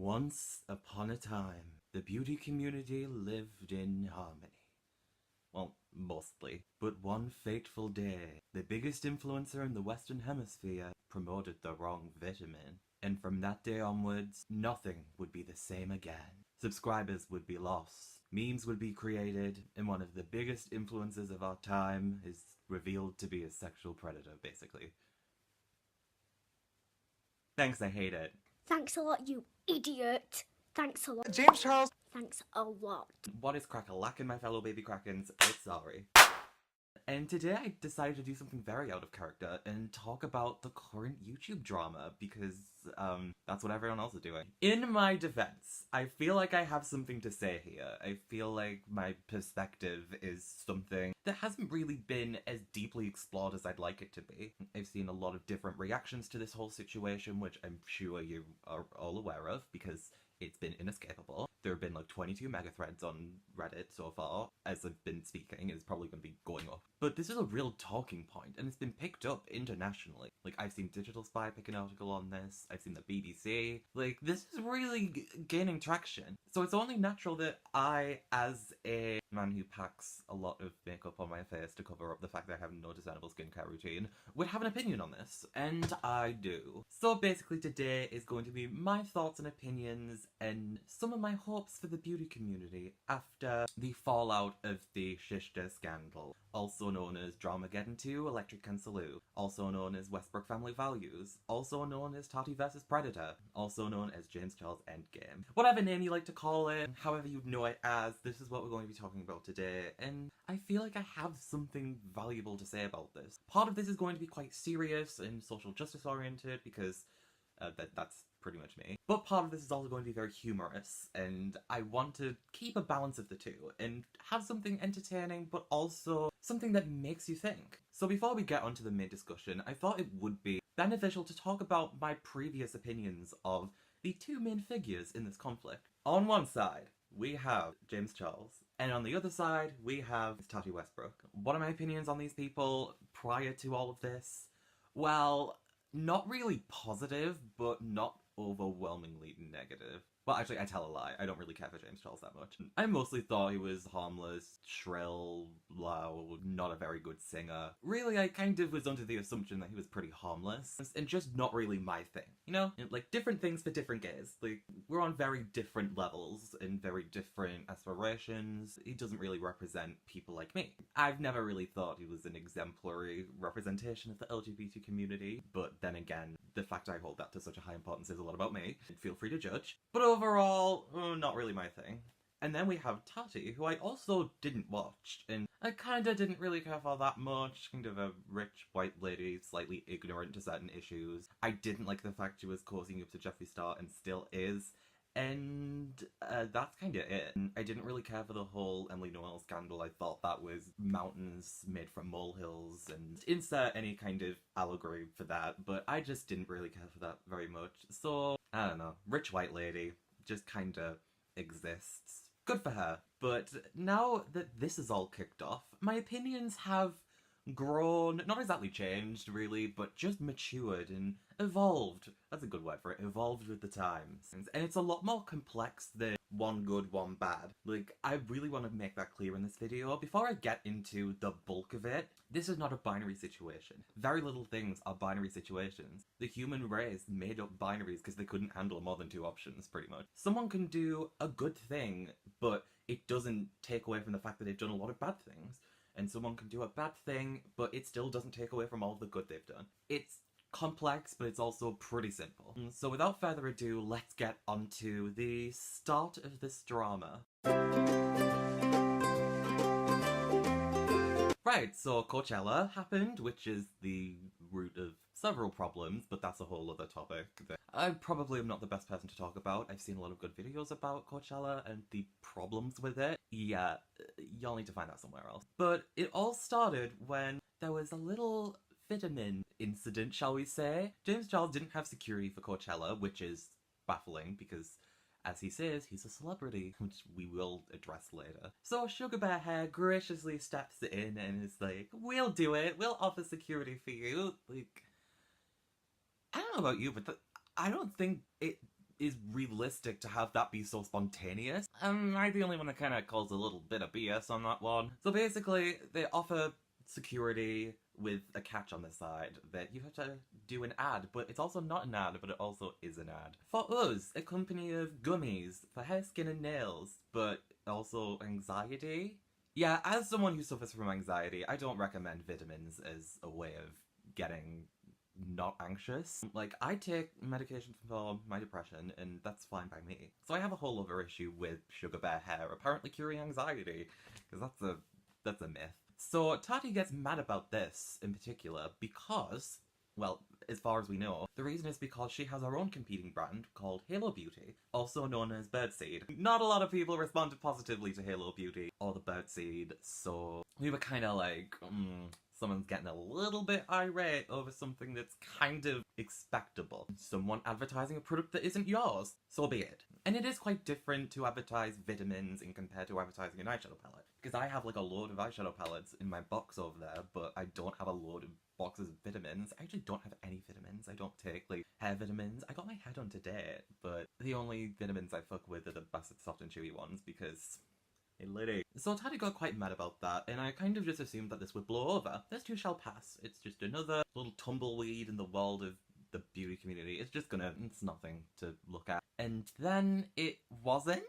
Once upon a time, the beauty community lived in harmony. Well, mostly. But one fateful day, the biggest influencer in the Western Hemisphere promoted the wrong vitamin. And from that day onwards, nothing would be the same again. Subscribers would be lost, memes would be created, and one of the biggest influencers of our time is revealed to be a sexual predator, basically. Thanks, I hate it. Thanks a lot, you idiot. Thanks a lot. James Charles. Thanks a lot. What is crack-a-lackin', my fellow baby Krakens? I'm sorry. And today I decided to do something very out of character and talk about the current YouTube drama because, that's what everyone else is doing. In my defense, I feel like I have something to say here. I feel like my perspective is something that hasn't really been as deeply explored as I'd like it to be. I've seen a lot of different reactions to this whole situation, which I'm sure you are all aware of because it's been inescapable. There have been like 22 mega threads on Reddit so far. As I've been speaking, it's probably going to be going up. But this is a real talking point, and it's been picked up internationally. Like, I've seen Digital Spy pick an article on this. I've seen the BBC. Like, this is really gaining traction. So it's only natural that I, as a man who packs a lot of makeup on my face to cover up the fact that I have no discernible skincare routine, would have an opinion on this. And I do. So basically today is going to be my thoughts and opinions and some of my hopes for the beauty community after the fallout of the Shishta scandal, also known as Dramageddon 2, Electric and Salute, also known as Westbrook Family Values, also known as Tati vs Predator, also known as James Charles Endgame. Whatever name you like to call it, however you know it as, this is what we're going to be talking about today, and I feel like I have something valuable to say about this. Part of this is going to be quite serious and social justice oriented because that's pretty much me. But part of this is also going to be very humorous, and I want to keep a balance of the two, and have something entertaining, but also something that makes you think. So before we get onto the main discussion, I thought it would be beneficial to talk about my previous opinions of the two main figures in this conflict. On one side, we have James Charles, and on the other side, we have Tati Westbrook. What are my opinions on these people prior to all of this? Well, not really positive, but not overwhelmingly negative. Well, actually, I tell a lie. I don't really care for James Charles that much. I mostly thought he was harmless, shrill, loud, not a very good singer. Really, I kind of was under the assumption that he was pretty harmless, and just not really my thing. You know? Like, different things for different gays. Like, we're on very different levels and very different aspirations. He doesn't really represent people like me. I've never really thought he was an exemplary representation of the LGBT community, but then again, the fact I hold that to such a high importance says a lot about me. Feel free to judge. But overall, not really my thing. And then we have Tati, who I also didn't watch, and I kinda didn't really care for that much. Kind of a rich white lady, slightly ignorant to certain issues. I didn't like the fact she was cozying up to Jeffree Star, and still is. And that's kinda it. I didn't really care for the whole Emily Noel scandal. I thought that was mountains made from molehills, and insert any kind of allegory for that, but I just didn't really care for that very much. So, I don't know, rich white lady just kinda exists. Good for her. But now that this is all kicked off, my opinions have grown, not exactly changed really, but just matured and evolved. That's a good word for it. Evolved with the times. And it's a lot more complex than one good, one bad. Like, I really want to make that clear in this video. Before I get into the bulk of it, this is not a binary situation. Very little things are binary situations. The human race made up binaries because they couldn't handle more than two options, pretty much. Someone can do a good thing, but it doesn't take away from the fact that they've done a lot of bad things. And someone can do a bad thing, but it still doesn't take away from all the good they've done. It's complex, but it's also pretty simple. So without further ado, let's get onto the start of this drama. Right, so Coachella happened, which is the root of several problems, but that's a whole other topic that I probably am not the best person to talk about. I've seen a lot of good videos about Coachella and the problems with it. Yeah, y'all need to find that somewhere else. But it all started when there was a little vitamin incident, shall we say. James Charles didn't have security for Coachella, which is baffling because, as he says, he's a celebrity, which we will address later. So Sugar Bear Hair graciously steps in and is like, we'll do it, we'll offer security for you. Like, I don't know about you, but I don't think it is realistic to have that be so spontaneous. Am I the only one that kind of calls a little bit of BS on that one? So basically, they offer security with a catch on the side that you have to do an ad, but it's also not an ad, but it also is an ad. For us, a company of gummies for hair, skin and nails, but also anxiety. Yeah, as someone who suffers from anxiety, I don't recommend vitamins as a way of getting not anxious. Like, I take medication for my depression, and that's fine by me. So I have a whole other issue with sugar bear hair apparently curing anxiety, because that's a myth. So Tati gets mad about this in particular because, well, as far as we know, the reason is because she has her own competing brand called Halo Beauty, also known as Birdseed. Not a lot of people responded positively to Halo Beauty or the Birdseed, so we were kind of like, someone's getting a little bit irate over something that's kind of expectable. Someone advertising a product that isn't yours. So be it. And it is quite different to advertise vitamins in compared to advertising an eyeshadow palette. Because I have like a load of eyeshadow palettes in my box over there, but I don't have a load of boxes of vitamins. I actually don't have any vitamins. I don't take like hair vitamins. I got my hair done today, but the only vitamins I fuck with are the Bassett Soft and Chewy ones because hey lady. So Tati got quite mad about that, and I kind of just assumed that this would blow over. This too shall pass. It's just another little tumbleweed in the world of the beauty community. It's nothing to look at. And then it wasn't.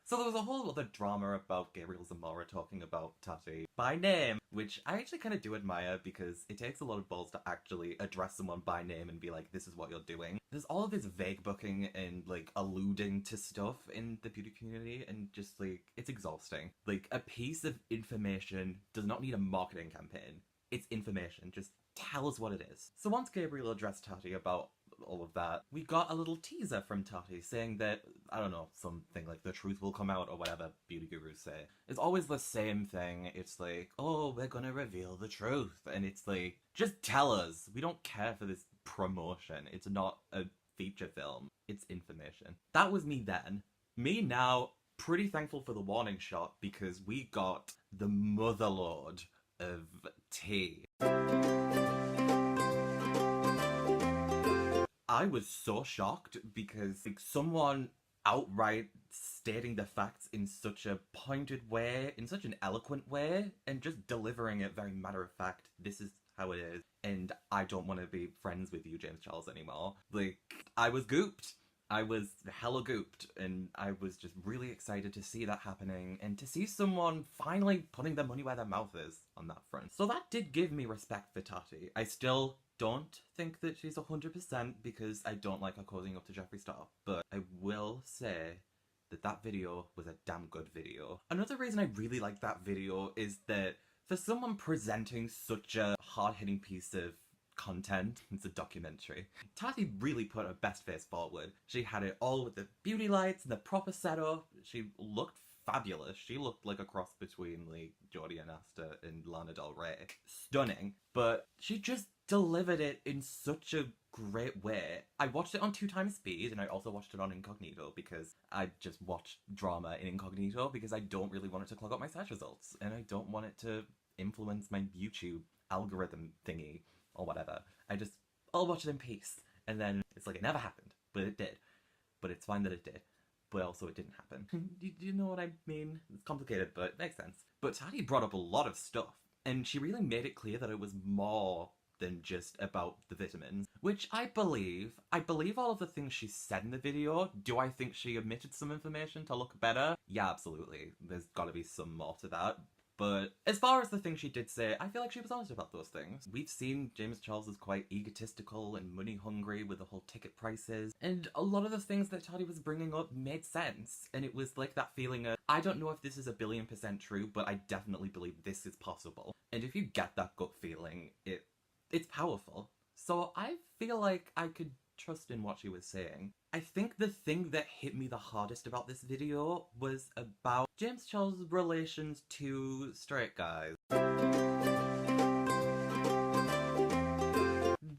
So there was a whole other drama about Gabriel Zamora talking about Tati by name, which I actually kind of do admire because it takes a lot of balls to actually address someone by name and be like, this is what you're doing. There's all of this vague booking and like alluding to stuff in the beauty community and just like, it's exhausting. Like a piece of information does not need a marketing campaign. It's information. Just tell us what it is. So once Gabriel addressed Tati about all of that, we got a little teaser from Tati saying that, I don't know, something like the truth will come out or whatever beauty gurus say. It's always the same thing. It's like, oh, we're gonna reveal the truth. And it's like, just tell us. We don't care for this promotion. It's not a feature film. It's information. That was me then. Me now, pretty thankful for the warning shot because we got the motherlode of tea. I was so shocked because like someone outright stating the facts in such a pointed way, in such an eloquent way, and just delivering it very matter of fact, this is how it is, and I don't want to be friends with you, James Charles, anymore. Like, I was gooped. I was hella gooped, and I was just really excited to see that happening, and to see someone finally putting their money where their mouth is on that front. So that did give me respect for Tati. I still don't think that she's 100% because I don't like her causing up to Jeffree Star, but I will say that that video was a damn good video. Another reason I really like that video is that for someone presenting such a hard-hitting piece of content, it's a documentary, Tati really put her best face forward. She had it all with the beauty lights and the proper setup. She looked fabulous. She looked like a cross between like Jodie Anasta and Lana Del Rey. Stunning. But she just delivered it in such a great way. I watched it on 2x speed and I also watched it on incognito because I just watch drama in incognito because I don't really want it to clog up my search results and I don't want it to influence my YouTube algorithm thingy or whatever. I'll watch it in peace. And then it's like it never happened, but it did. But it's fine that it did. But also it didn't happen. Do you know what I mean? It's complicated, but it makes sense. But Tati brought up a lot of stuff, and she really made it clear that it was more than just about the vitamins, which I believe. I believe all of the things she said in the video. Do I think she omitted some information to look better? Yeah, absolutely. There's gotta be some more to that. But as far as the things she did say, I feel like she was honest about those things. We've seen James Charles is quite egotistical and money hungry with the whole ticket prices, and a lot of the things that Tati was bringing up made sense. And it was like that feeling of, I don't know if this is 1,000,000,000% true, but I definitely believe this is possible. And if you get that gut feeling, it's powerful. So I feel like I could trust in what she was saying. I think the thing that hit me the hardest about this video was about James Charles' relations to straight guys.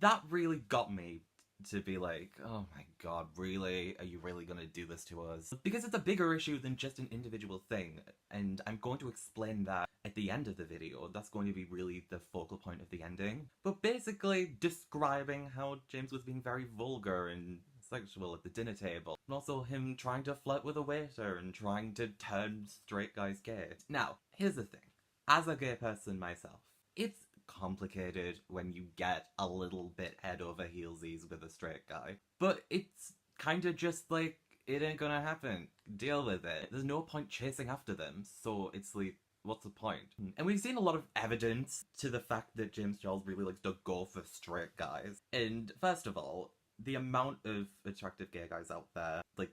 That really got me to be like, oh my god, really? Are you really gonna do this to us? Because it's a bigger issue than just an individual thing, and I'm going to explain that. at the end of the video. That's going to be really the focal point of the ending. But basically describing how James was being very vulgar and sexual at the dinner table. And also him trying to flirt with a waiter and trying to turn straight guys gay. Now, here's the thing. As a gay person myself, it's complicated when you get a little bit head over heelsies with a straight guy. But it's kind of just like, it ain't gonna happen. Deal with it. There's no point chasing after them, so it's like, what's the point? And we've seen a lot of evidence to the fact that James Charles really likes to go for straight guys. And first of all, the amount of attractive gay guys out there, like,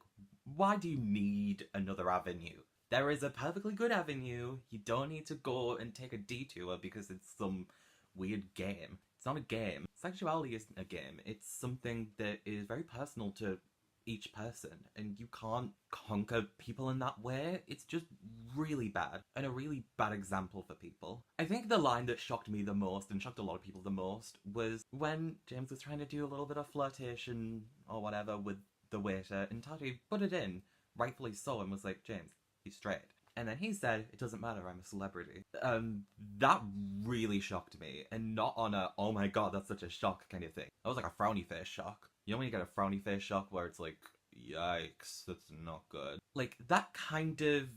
why do you need another avenue? There is a perfectly good avenue. You don't need to go and take a detour because it's some weird game. It's not a game. Sexuality isn't a game. It's something that is very personal to each person, and you can't conquer people in that way. It's just really bad, and a really bad example for people. I think the line that shocked me the most, and shocked a lot of people the most, was when James was trying to do a little bit of flirtation or whatever with the waiter, and Tati put it in, rightfully so, and was like, James, he's straight. And then he said, it doesn't matter, I'm a celebrity. That really shocked me, and not on a, oh my god, that's such a shock kind of thing. That was like a frowny face shock. You know when you get a frowny face shock where it's like, yikes, that's not good. Like, that kind of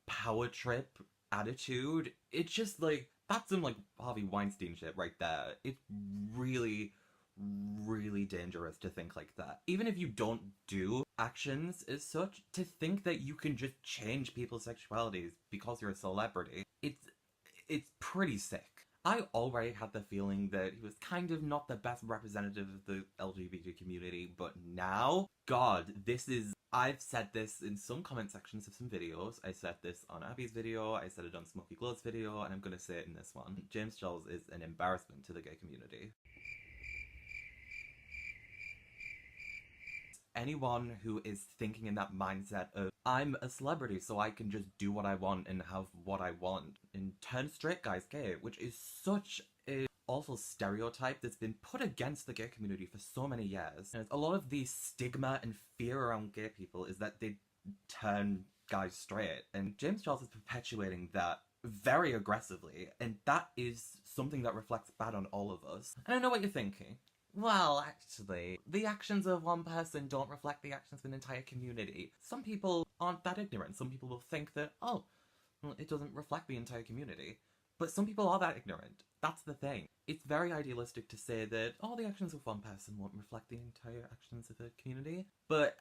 power trip attitude, it's just like, that's some like Harvey Weinstein shit right there. It's really, really dangerous to think like that. Even if you don't do actions as such, to think that you can just change people's sexualities because you're a celebrity, it's pretty sick. I already had the feeling that he was kind of not the best representative of the LGBT community, but now, God, I've said this in some comment sections of some videos. I said this on Abby's video, I said it on Smoky Glow's video, and I'm gonna say it in this one. James Charles is an embarrassment to the gay community. Anyone who is thinking in that mindset of, I'm a celebrity so I can just do what I want and have what I want and turn straight guys gay, which is such a awful stereotype that's been put against the gay community for so many years. And a lot of the stigma and fear around gay people is that they turn guys straight, and James Charles is perpetuating that very aggressively, and that is something that reflects bad on all of us. And I know what you're thinking. Well, actually, the actions of one person don't reflect the actions of an entire community. Some people aren't that ignorant. Some people will think that, oh, well, it doesn't reflect the entire community. But some people are that ignorant. That's the thing. It's very idealistic to say that, oh, the actions of one person won't reflect the entire actions of a community. But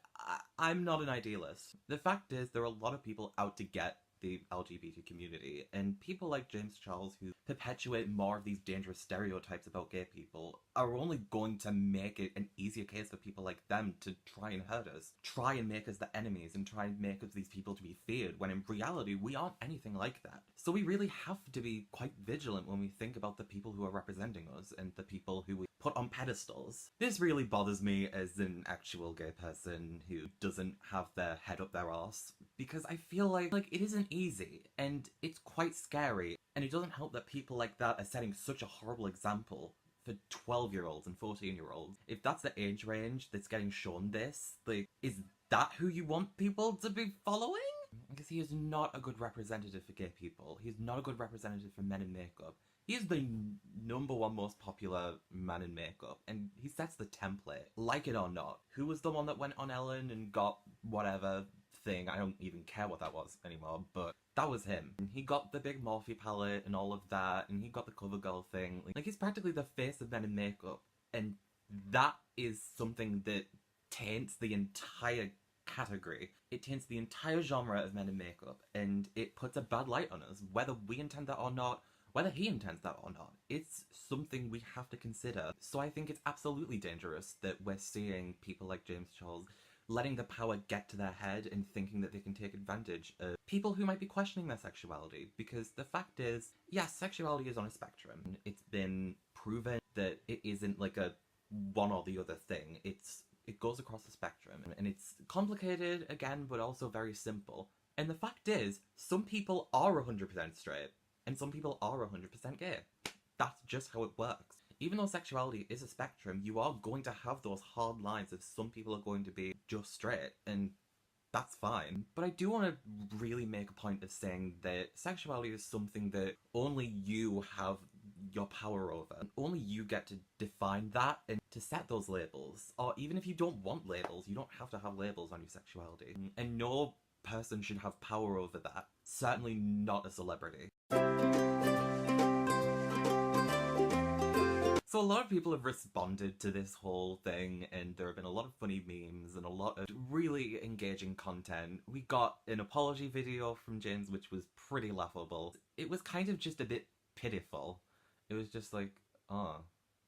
I'm not an idealist. The fact is, there are a lot of people out to get the LGBT community, and people like James Charles who perpetuate more of these dangerous stereotypes about gay people are only going to make it an easier case for people like them to try and hurt us, try and make us the enemies, and try and make us these people to be feared, when in reality we aren't anything like that. So we really have to be quite vigilant when we think about the people who are representing us and the people who we put on pedestals. This really bothers me as an actual gay person who doesn't have their head up their arse, because I feel like it isn't easy, and it's quite scary, and it doesn't help that people like that are setting such a horrible example for 12-year-olds and 14-year-olds. If that's the age range that's getting shown this, like, is that who you want people to be following? Because he is not a good representative for gay people. He's not a good representative for men in makeup. He is the #1 most popular man in makeup, and he sets the template, like it or not. Who was the one that went on Ellen and got whatever thing? I don't even care what that was anymore, but that was him. And he got the big Morphe palette and all of that, and he got the CoverGirl thing. Like, he's practically the face of men in makeup, and that is something that taints the entire category. It taints the entire genre of men in makeup, and it puts a bad light on us, whether we intend that or not, whether he intends that or not. It's something we have to consider. So I think it's absolutely dangerous that we're seeing people like James Charles letting the power get to their head and thinking that they can take advantage of people who might be questioning their sexuality. Because the fact is, yes, sexuality is on a spectrum. It's been proven that it isn't like a one or the other thing. It goes across the spectrum, and it's complicated again, but also very simple. And the fact is, some people are 100% straight, and some people are 100% gay. That's just how it works. Even though sexuality is a spectrum, you are going to have those hard lines of some people are going to be just straight, and that's fine. But I do want to really make a point of saying that sexuality is something that only you have your power over. Only you get to define that and to set those labels. Or even if you don't want labels, you don't have to have labels on your sexuality. And no person should have power over that. Certainly not a celebrity. So a lot of people have responded to this whole thing, and there have been a lot of funny memes and a lot of really engaging content. We got an apology video from James, which was pretty laughable. It was kind of just a bit pitiful. It was just like, oh,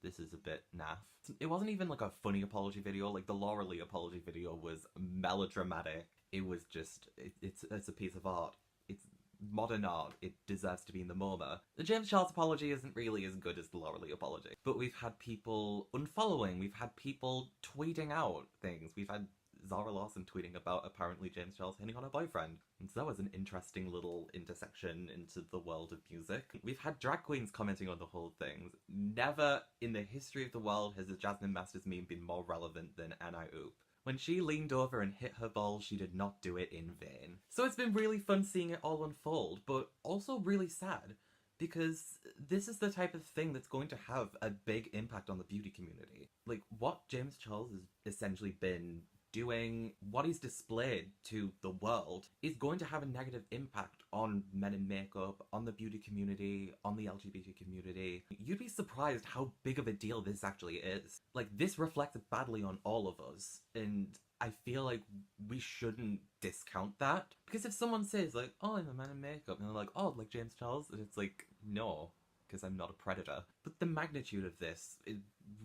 this is a bit naff. It wasn't even like a funny apology video. Like the Laura Lee apology video was melodramatic. It was just, it's a piece of art. It's modern art. It deserves to be in the MoMA. The James Charles apology isn't really as good as the Laura Lee apology. But we've had people unfollowing, we've had people tweeting out things, we've had Zara Lawson tweeting about apparently James Charles hitting on her boyfriend. And so that was an interesting little intersection into the world of music. We've had drag queens commenting on the whole thing. Never in the history of the world has a Jasmine Masters meme been more relevant than And I Oop. When she leaned over and hit her ball, she did not do it in vain. So it's been really fun seeing it all unfold, but also really sad, because this is the type of thing that's going to have a big impact on the beauty community. Like, what James Charles has essentially been doing, what he's displayed to the world, is going to have a negative impact on men in makeup, on the beauty community, on the LGBT community. You'd be surprised how big of a deal this actually is. Like, this reflects badly on all of us, and I feel like we shouldn't discount that. Because if someone says, like, oh, I'm a man in makeup, and they're like, oh, like James Charles, and it's like, no, because I'm not a predator. But the magnitude of this is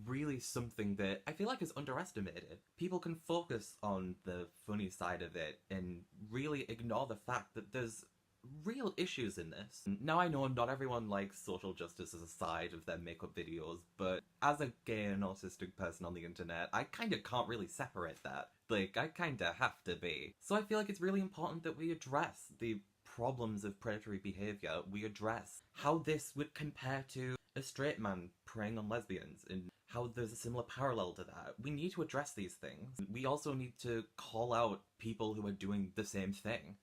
really something that I feel like is underestimated. People can focus on the funny side of it and really ignore the fact that there's real issues in this. Now I know not everyone likes social justice as a side of their makeup videos, but as a gay and autistic person on the internet, I kinda can't really separate that. Like, I kinda have to be. So I feel like it's really important that we address the problems of predatory behaviour. We address how this would compare to a straight man preying on lesbians and how there's a similar parallel to that. We need to address these things. We also need to call out people who are doing the same thing.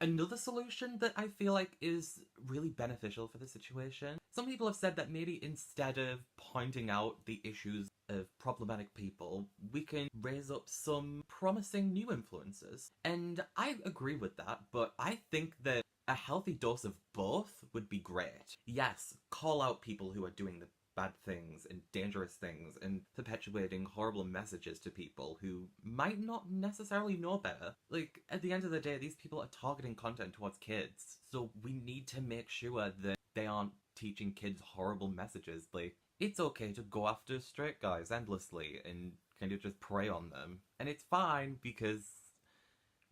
Another solution that I feel like is really beneficial for the situation, some people have said that maybe instead of pointing out the issues of problematic people, we can raise up some promising new influences. And I agree with that, but I think that a healthy dose of both would be great. Yes, call out people who are doing the bad things and dangerous things and perpetuating horrible messages to people who might not necessarily know better. Like, at the end of the day, these people are targeting content towards kids, so we need to make sure that they aren't teaching kids horrible messages. Like, it's okay to go after straight guys endlessly and kind of just prey on them. And it's fine because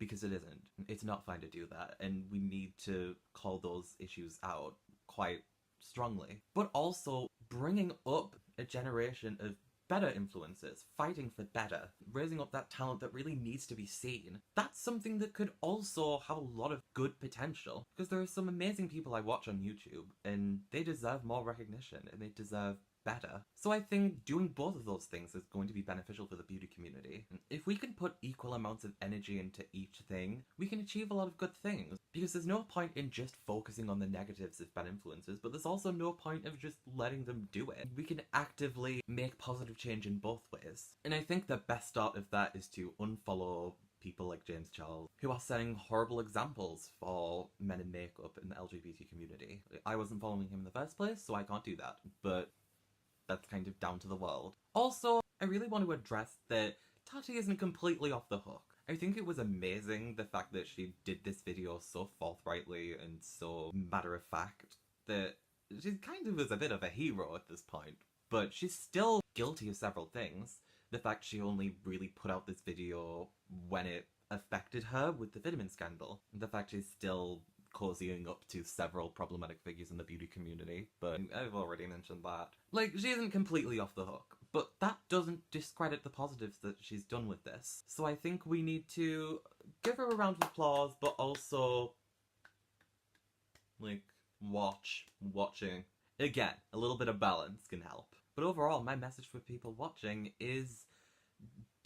it isn't. It's not fine to do that, and we need to call those issues out quite strongly. But also bringing up a generation of better influencers, fighting for better, raising up that talent that really needs to be seen. That's something that could also have a lot of good potential, because there are some amazing people I watch on YouTube, and they deserve more recognition, and they deserve better. So I think doing both of those things is going to be beneficial for the beauty community. If we can put equal amounts of energy into each thing, we can achieve a lot of good things. Because there's no point in just focusing on the negatives of bad influences, but there's also no point of just letting them do it. We can actively make positive change in both ways. And I think the best start of that is to unfollow people like James Charles, who are setting horrible examples for men in makeup in the LGBT community. I wasn't following him in the first place, so I can't do that. But that's kind of down to the world. Also, I really want to address that Tati isn't completely off the hook. I think it was amazing the fact that she did this video so forthrightly and so matter-of-fact that she kind of was a bit of a hero at this point. But she's still guilty of several things. The fact she only really put out this video when it affected her with the vitamin scandal. The fact she's still cozying up to several problematic figures in the beauty community, but I've already mentioned that. Like, she isn't completely off the hook, but that doesn't discredit the positives that she's done with this. So I think we need to give her a round of applause, but also, like, watching. Again, a little bit of balance can help. But overall, my message for people watching is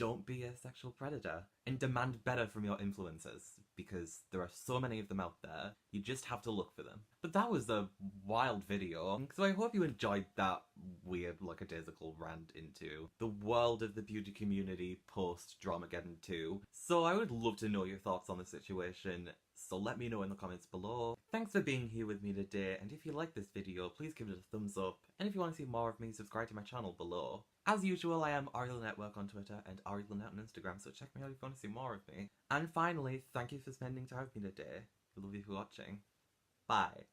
don't be a sexual predator. And demand better from your influencers, because there are so many of them out there. You just have to look for them. But that was a wild video, so I hope you enjoyed that weird lackadaisical rant into the world of the beauty community post Dramageddon 2. So I would love to know your thoughts on the situation, so let me know in the comments below. Thanks for being here with me today, and if you like this video, please give it a thumbs up, and if you want to see more of me, subscribe to my channel below. As usual, I am ArielNetwork on Twitter and ArielNet on Instagram, so check me out if you want to see more of me. And finally, thank you for spending time with me today. I love you for watching. Bye.